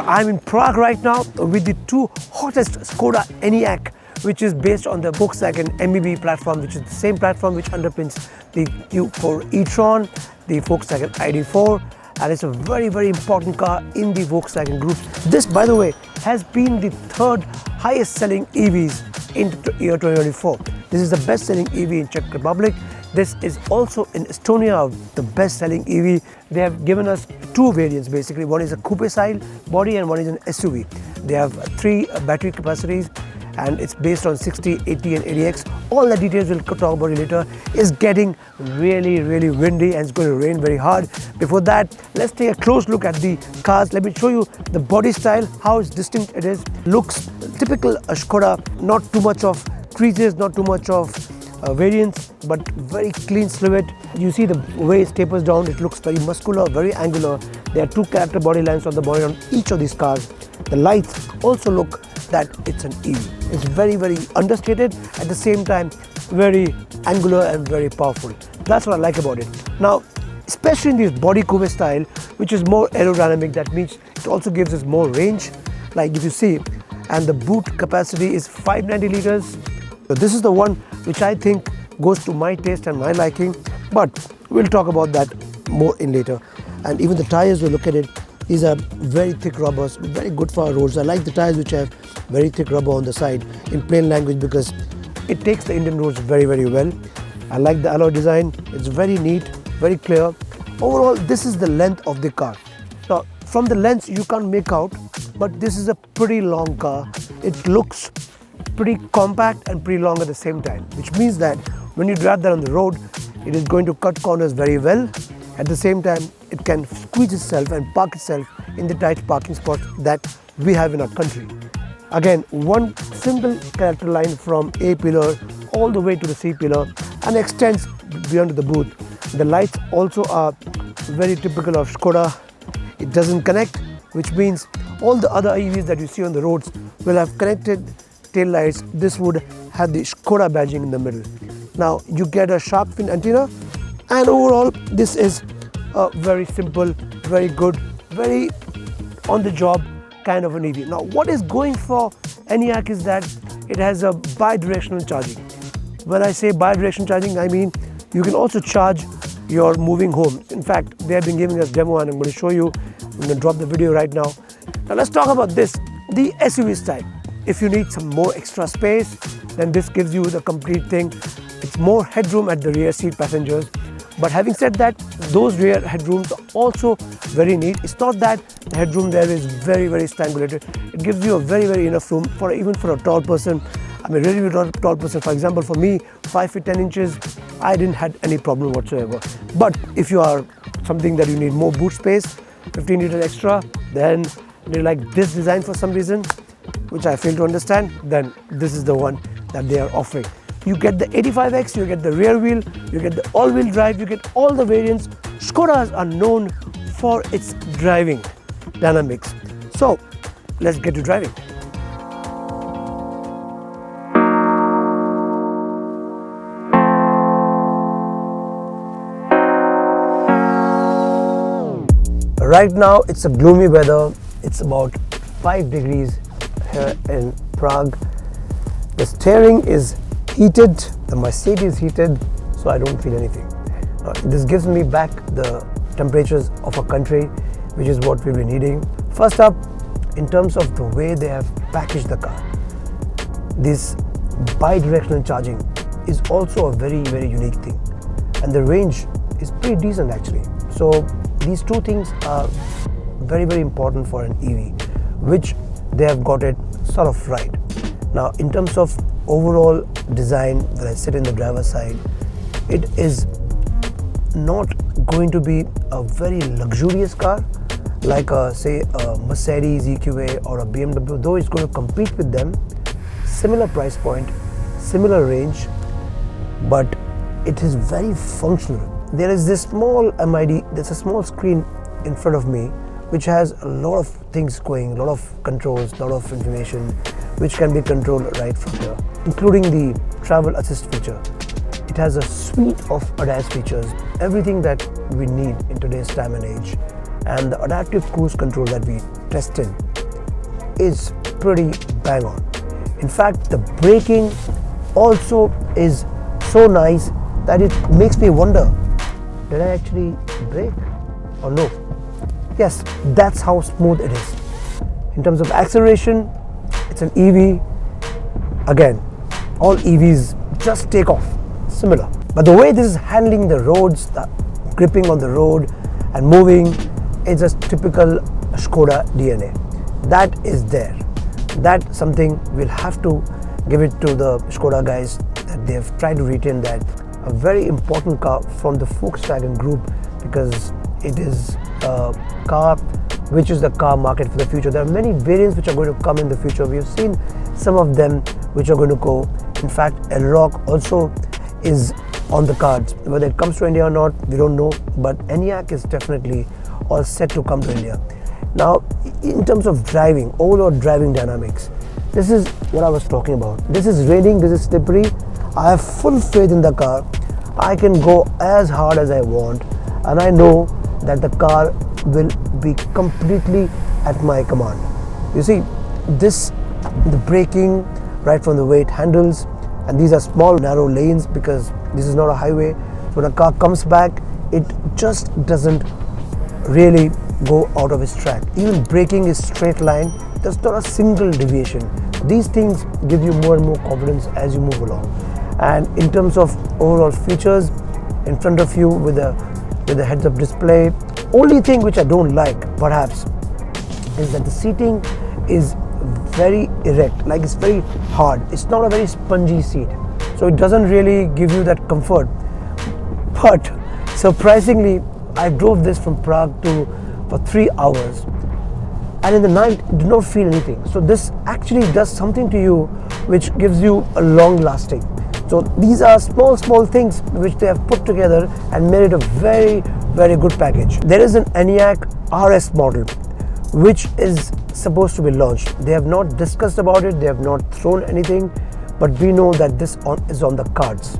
I'm in Prague right now with the two hottest Skoda Enyaq, which is based on the Volkswagen MEB platform, which is the same platform which underpins the Q4 e-tron, the Volkswagen ID4, and it's a very, very important car in the Volkswagen group. This, by the way, has been the third highest selling EVs in the year 2024. This is the best selling EV in Czech Republic. This is also in Estonia, the best selling EV. They have given us two variants basically. One is a coupe style body and one is an SUV. They have three battery capacities and it's based on 60, 80 and 80X. All the details we'll talk about it later. It's getting really, really windy and it's going to rain very hard. Before that, let's take a close look at the cars. Let me show you the body style, how distinct it is. Looks typical Skoda, not too much of creases, not too much of variants, but very clean silhouette. You see the way it tapers down, it looks very muscular, very angular. There are two character body lines on the body on each of these cars. The lights also look that it's an EV. It's very, very understated, at the same time very angular and very powerful. That's what I like about it. Now, especially in this body coupe style, which is more aerodynamic, that means it also gives us more range, like if you see, and the boot capacity is 590 liters. So this is the one which I think goes to my taste and my liking, but we'll talk about that more in later. And even the tires, we look at it, these are very thick rubbers, very good for our roads. I like the tires which have very thick rubber on the side in plain language because it takes the Indian roads very, very well. I like the alloy design, it's very neat, very clear. Overall, this is the length of the car. Now, from the length you can't make out, but this is a pretty long car. It looks pretty compact and pretty long at the same time, which means that when you drive that on the road, it is going to cut corners very well. At the same time, it can squeeze itself and park itself in the tight parking spot that we have in our country. Again, one simple character line from A pillar all the way to the C pillar and extends beyond the boot. The lights also are very typical of Skoda. It doesn't connect, which means all the other EVs that you see on the roads will have connected tail lights. This would have the Skoda badging in the middle. Now you get a shark fin antenna, and overall this is a very simple, very good, very on the job kind of an EV. Now what is going for Enyaq is that it has a bi-directional charging. When I say bi-directional charging, I mean you can also charge your moving home. In fact, they have been giving us demo and I'm going to show you. I'm going to drop the video right now. Now let's talk about this, the SUV style. If you need some more extra space, then this gives you the complete thing. It's more headroom at the rear seat passengers. But having said that, those rear headrooms are also very neat. It's not that the headroom there is very, very strangulated. It gives you a very, very enough room for even for a tall person. I mean, really tall person. For example, for me, 5 feet 10 inches, I didn't have any problem whatsoever. But if you are something that you need more boot space, 15 liters extra, then you like this design for some reason, which I fail to understand, then this is the one that they are offering. You get the 85X, you get the rear wheel, you get the all-wheel drive, you get all the variants. Skodas are known for its driving dynamics. So let's get to driving. Right now it's a gloomy weather. It's about 5 degrees here in Prague. The steering is heated, the Mercedes is heated, so I don't feel anything. This gives me back the temperatures of a country, which is what we've been needing. First up, in terms of the way they have packaged the car, this bi-directional charging is also a very, very unique thing, and the range is pretty decent actually. So these two things are very, very important for an EV, which they have got it sort of right. Now, in terms of overall design, when I sit in the driver's side, it is not going to be a very luxurious car like say a Mercedes EQA or a BMW, though it's going to compete with them. Similar price point, similar range, but it is very functional. There is this small MID, there's a small screen in front of me which has a lot of things going, a lot of controls, a lot of information which can be controlled right from here, including the travel assist feature. It has a suite of ADAS features, everything that we need in today's time and age, and the adaptive cruise control that we tested is pretty bang on. In fact, the braking also is so nice that it makes me wonder, did I actually brake or no? Yes, that's how smooth it is. In terms of acceleration, it's an EV. Again, all EVs just take off, similar. But the way this is handling the roads, the gripping on the road and moving, it's a typical Skoda DNA. That is there. That's something we'll have to give it to the Skoda guys, that they've tried to retain that. A very important car from the Volkswagen group, because it is a car which is the car market for the future. There are many variants which are going to come in the future. We have seen some of them which are going to go. In fact, Lakh also is on the cards. Whether it comes to India or not, we don't know, but Enyaq is definitely all set to come to India. Now, in terms of driving, overall driving dynamics, this is what I was talking about. This is raining, this is slippery. I have full faith in the car. I can go as hard as I want, and I know that the car will be completely at my command. You see, the braking, right from the way it handles, and these are small narrow lanes because this is not a highway. So when a car comes back, it just doesn't really go out of its track. Even braking is straight line. There's not a single deviation. These things give you more and more confidence as you move along. And in terms of overall features, in front of you with a heads-up display, only thing which I don't like perhaps is that the seating is very erect, like it's very hard. It's not a very spongy seat, so it doesn't really give you that comfort. But surprisingly, I drove this from Prague for 3 hours, and in the night did not feel anything. So this actually does something to you which gives you a long lasting. So these are small things which they have put together and made it a very good package. There is an Enyaq RS model which is supposed to be launched. They have not discussed about it, they have not thrown anything, but we know that this is on the cards.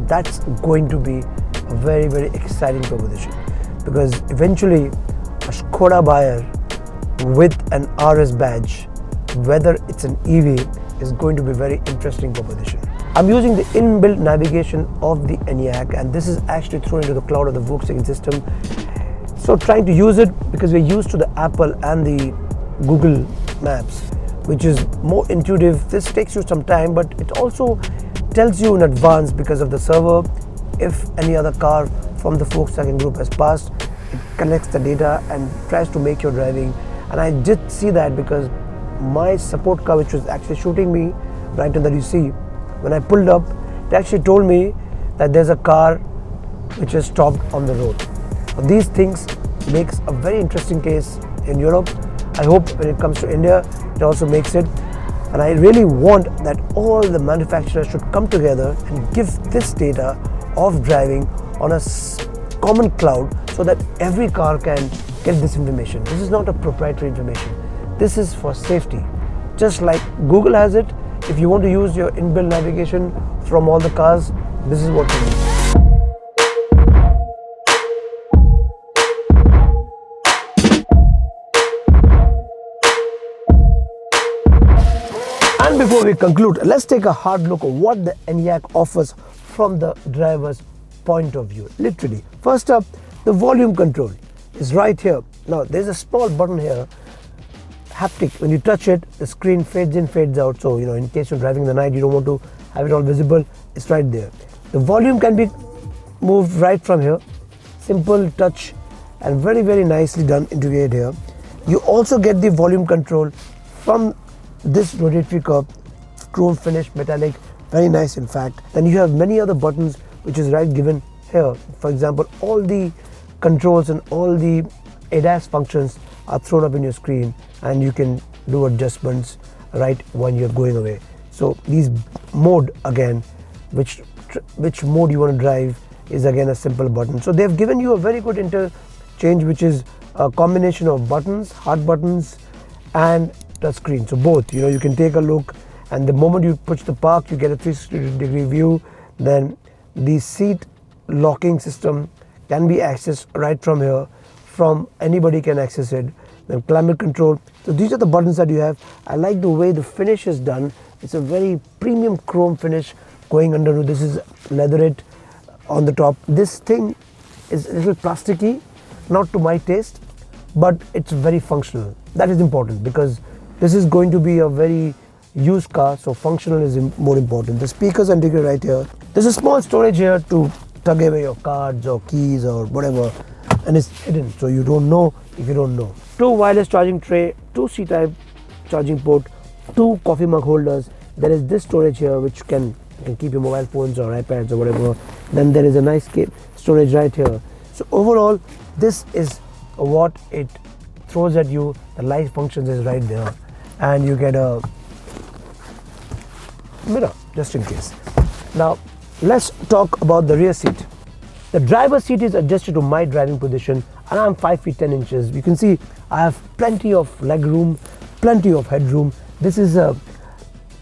That's going to be a very exciting proposition, because eventually a Skoda buyer with an RS badge, whether it's an EV, is going to be a very interesting proposition. I'm using the inbuilt navigation of the Enyaq, and this is actually thrown into the cloud of the Volkswagen system. So trying to use it, because we're used to the Apple and the Google Maps, which is more intuitive. This takes you some time, but it also tells you in advance, because of the server, if any other car from the Volkswagen group has passed. It collects the data and tries to make your driving. And I did see that, because my support car, which was actually shooting me right in that you see, when I pulled up, it actually told me that there's a car which is stopped on the road. Now, these things makes a very interesting case in Europe. I hope when it comes to India, it also makes it. And I really want that all the manufacturers should come together and give this data of driving on a common cloud, so that every car can get this information. This is not a proprietary information. This is for safety. Just like Google has it, if you want to use your inbuilt navigation from all the cars, this is what you need. And before we conclude, let's take a hard look at what the Enyaq offers from the driver's point of view. Literally, first up, the volume control is right here. Now there's a small button here, haptic. When you touch it, the screen fades in, fades out. So in case you're driving in the night, you don't want to have it all visible, it's right there. The volume can be moved right from here. Simple touch and very nicely done, integrated here. You also get the volume control from this rotatory curve, chrome finish, metallic, very nice in fact. Then you have many other buttons which is right given here. For example, all the controls and all the ADAS functions are thrown up in your screen, and you can do adjustments right when you're going away. So these mode, again, which mode you want to drive, is again a simple button. So they've given you a very good interchange, which is a combination of buttons, hard buttons and touch screen. So both, you can take a look, and the moment you push the park, you get a 360-degree view. Then the seat locking system can be accessed right from here. From anybody can access it. then climate control. So these are the buttons that you have. I like the way the finish is done. It's a very premium chrome finish going under. This is leatherette on the top. This thing is a little plasticky, not to my taste, but it's very functional. That is important because this is going to be a very used car, so functional is more important. The speakers are integrated right here. There's a small storage here to tuck away your cards or keys or whatever, and it's hidden, so you don't know if you don't know. 2 wireless charging tray, 2 C-type charging port, 2 coffee mug holders. There is this storage here which you can keep your mobile phones or iPads or whatever. Then there is a nice storage right here. So overall, this is what it throws at you. The light functions is right there, and you get a mirror just in case. Now let's talk about the rear seat. The driver's seat is adjusted to my driving position, and I'm 5 feet 10 inches. You can see I have plenty of leg room, plenty of headroom. This is a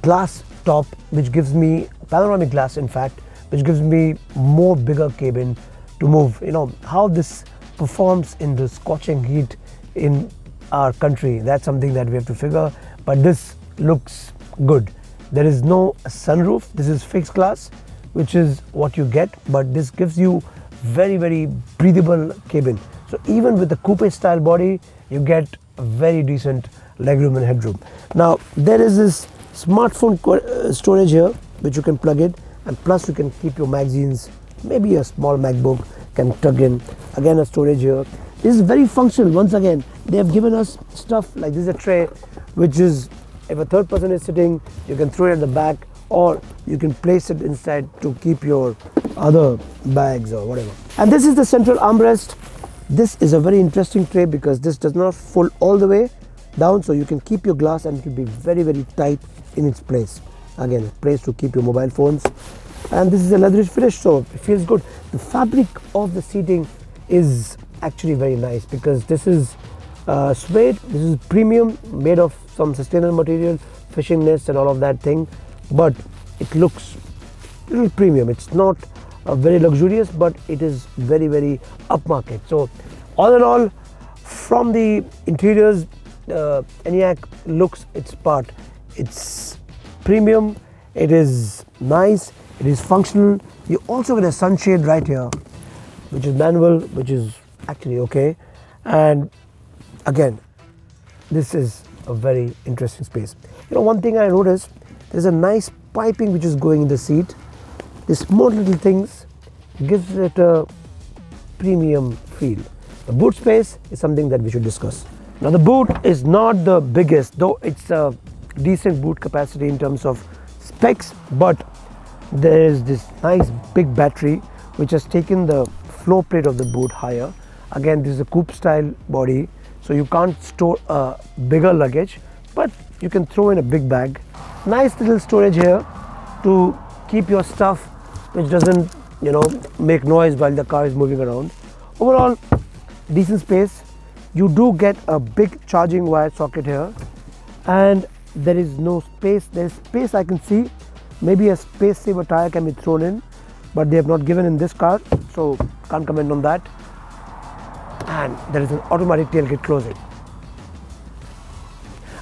glass top which gives me panoramic glass, in fact, which gives me more bigger cabin to move. You know how this performs in the scorching heat in our country. That's something that we have to figure, but this looks good. There is no sunroof. This is fixed glass, which is what you get, but this gives you very breathable cabin. So even with the coupe style body, you get a very decent legroom and headroom. Now there is this smartphone storage here which you can plug in, and plus you can keep your magazines, maybe a small MacBook can plug in. Again, a storage here. This is very functional. Once again, they have given us stuff like this is a tray, which is, if a third person is sitting, you can throw it at the back, or you can place it inside to keep your other bags or whatever. And this is the central armrest. This is a very interesting tray because this does not fold all the way down, so you can keep your glass and it will be very tight in its place. Again, a place to keep your mobile phones. And this is a leatherish finish, so it feels good. The fabric of the seating is actually very nice because this is suede. This is premium, made of some sustainable material, fishing nets and all of that thing, but it looks a little premium. It's not very luxurious, but it is very upmarket. So all in all, from the interiors, Enyaq looks its part. It's premium, it is nice, it is functional. You also get a sunshade right here, which is manual, which is actually okay. And again, this is a very interesting space. You know, one thing I noticed, there's a nice piping which is going in the seat. These small little things gives it a premium feel. The boot space is something that we should discuss. Now the boot is not the biggest, though it's a decent boot capacity in terms of specs, but there is this nice big battery which has taken the floor plate of the boot higher. Again, this is a coupe style body, so you can't store a bigger luggage, but you can throw in a big bag. Nice little storage here to keep your stuff which doesn't, you know, make noise while the car is moving around. Overall, decent space. You do get a big charging wire socket here, and there is no space. There's space I can see. Maybe a space saver tire can be thrown in, but they have not given in this car, so can't comment on that. And there is an automatic tailgate closing.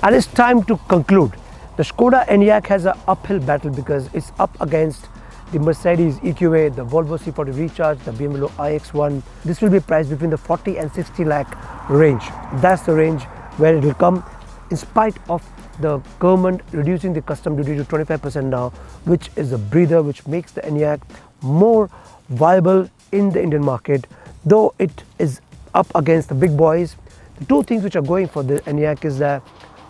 And it's time to conclude. The Skoda Enyaq has an uphill battle because it's up against the Mercedes EQA, the Volvo C40 Recharge, the BMW iX1. This will be priced between the 40 and 60 lakh range. That's the range where it will come, in spite of the government reducing the custom duty to 25% now, which is a breather, which makes the Enyaq more viable in the Indian market. Though it is up against the big boys, the two things which are going for the Enyaq is the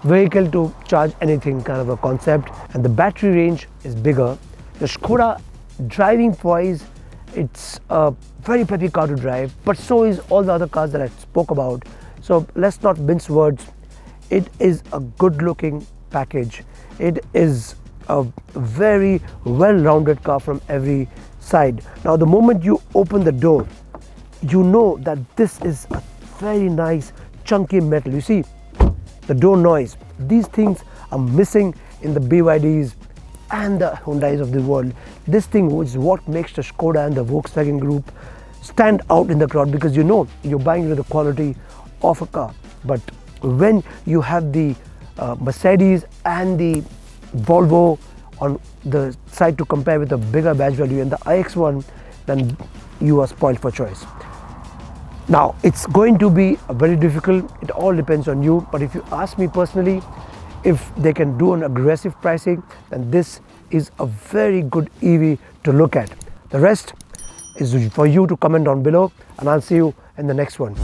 vehicle to charge anything kind of a concept, and the battery range is bigger. The Skoda, driving wise, it's a very peppy car to drive, but so is all the other cars that I spoke about. So let's not mince words. It is a good looking package. It is a very well-rounded car from every side. Now the moment you open the door, you know that this is a very nice chunky metal. You see the door noise. These things are missing in the BYDs and the Hyundais of the world. This thing is what makes the Skoda and the Volkswagen group stand out in the crowd, because you know you're buying into the quality of a car. But when you have the Mercedes and the Volvo on the side to compare with the bigger badge value and the iX1, then you are spoiled for choice. Now, it's going to be very difficult. It all depends on you. But if you ask me personally, if they can do an aggressive pricing, then this is a very good EV to look at. The rest is for you to comment down below, and I'll see you in the next one.